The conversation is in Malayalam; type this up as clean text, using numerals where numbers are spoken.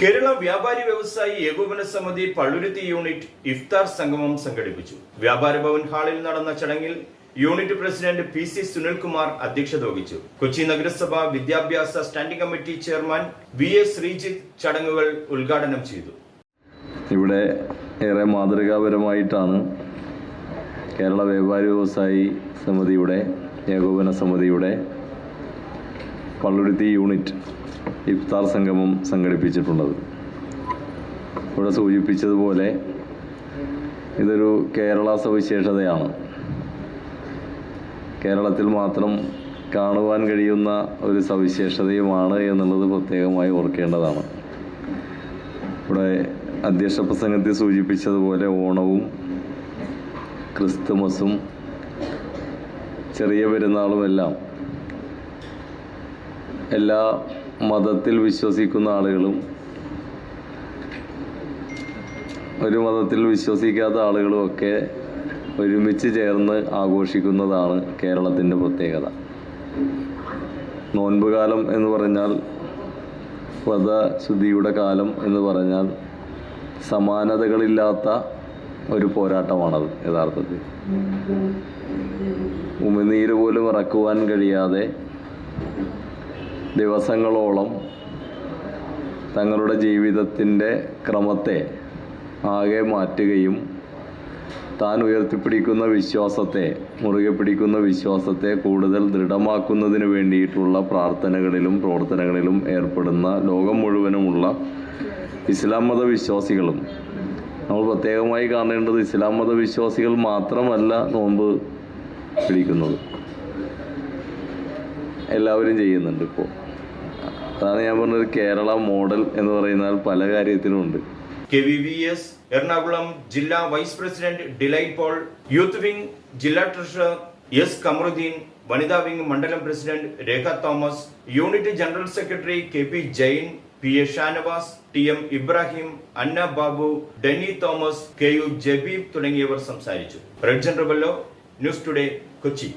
കേരള വ്യാപാരി വ്യവസായി ഏകോപന സമിതി പള്ളുരുത്തി യൂണിറ്റ് ഇഫ്താർ സംഗമം സംഘടിപ്പിച്ചു. വ്യാപാര ഭവൻ ഹാളിൽ നടന്ന ചടങ്ങിൽ യൂണിറ്റ് പ്രസിഡന്റ് PC സുനിൽകുമാർ അധ്യക്ഷത വഹിച്ചു. കൊച്ചി നഗരസഭ വിദ്യാഭ്യാസ standing committee chairman VA Sreejith ചടങ്ങുകൾ ഉദ്ഘാടനം ചെയ്തു. ഇവിടെ ഏറെ മാതൃകാപരമായിട്ടാണ് കേരള വ്യാപാരി വ്യവസായി സമിതിയുടെ ഏകോപന സമിതിയുടെ പള്ളുരുത്തി യൂണിറ്റ് ഇഫ്താർ സംഗമം സംഘടിപ്പിച്ചിട്ടുള്ളത്. ഇവിടെ സൂചിപ്പിച്ചതുപോലെ ഇതൊരു കേരള സവിശേഷതയാണ്. കേരളത്തിൽ മാത്രം കാണുവാൻ കഴിയുന്ന ഒരു സവിശേഷതയുമാണ് എന്നുള്ളത് പ്രത്യേകമായി ഓർക്കേണ്ടതാണ്. ഇവിടെ അധ്യക്ഷ പ്രസംഗത്തിൽ സൂചിപ്പിച്ചതുപോലെ ഓണവും ക്രിസ്തുമസും ചെറിയ പെരുന്നാളുമെല്ലാം എല്ലാ മതത്തിൽ വിശ്വസിക്കുന്ന ആളുകളും ഒരു മതത്തിൽ വിശ്വസിക്കാത്ത ആളുകളുമൊക്കെ ഒരുമിച്ച് ചേർന്ന് ആഘോഷിക്കുന്നതാണ് കേരളത്തിൻ്റെ പ്രത്യേകത. നോൻപുകാലം എന്ന് പറഞ്ഞാൽ, വ്രതശുദ്ധിയുടെ കാലം എന്ന് പറഞ്ഞാൽ സമാനതകളില്ലാത്ത ഒരു പോരാട്ടമാണത്. യഥാർത്ഥത്തിൽ ഉമിനീര് പോലും ഇറക്കുവാൻ കഴിയാതെ ദിവസങ്ങളോളം തങ്ങളുടെ ജീവിതത്തിൻ്റെ ക്രമത്തെ ആകെ മാറ്റുകയും താൻ ഉയർത്തിപ്പിടിക്കുന്ന വിശ്വാസത്തെ, മുറുകെ പിടിക്കുന്ന വിശ്വാസത്തെ കൂടുതൽ ദൃഢമാക്കുന്നതിന് വേണ്ടിയിട്ടുള്ള പ്രാർത്ഥനകളിലും പ്രവർത്തനങ്ങളിലും ഏർപ്പെടുന്ന ലോകം മുഴുവനുമുള്ള ഇസ്ലാം മതവിശ്വാസികളും, നമ്മൾ പ്രത്യേകമായി കാണേണ്ടത് ഇസ്ലാം മതവിശ്വാസികൾ മാത്രമല്ല നോമ്പ് പിടിക്കുന്നത്, എല്ലാവരും ചെയ്യുന്നുണ്ട്. ഇപ്പോൾ അതാണ് ഞാൻ പറഞ്ഞത്, കേരള മോഡൽ എന്ന് പറയുന്നാൽ പല കാര്യത്തിലുമുണ്ട്. KVVS എറണാകുളം ജില്ലാ vice president Delight Paul, youth wing ജില്ലാ ട്രഷറർ S കമറുദ്ദീൻ, വനിതാ വിംഗ് മണ്ഡലം president Rekha Thomas, unit general secretary KP Jain, PA Shanavas, TM Ibrahim, Anna Babu, Denny Thomas, KU Jabeeb തുടങ്ങിയവർ സംസാരിച്ചു. Red general news today, Kochi.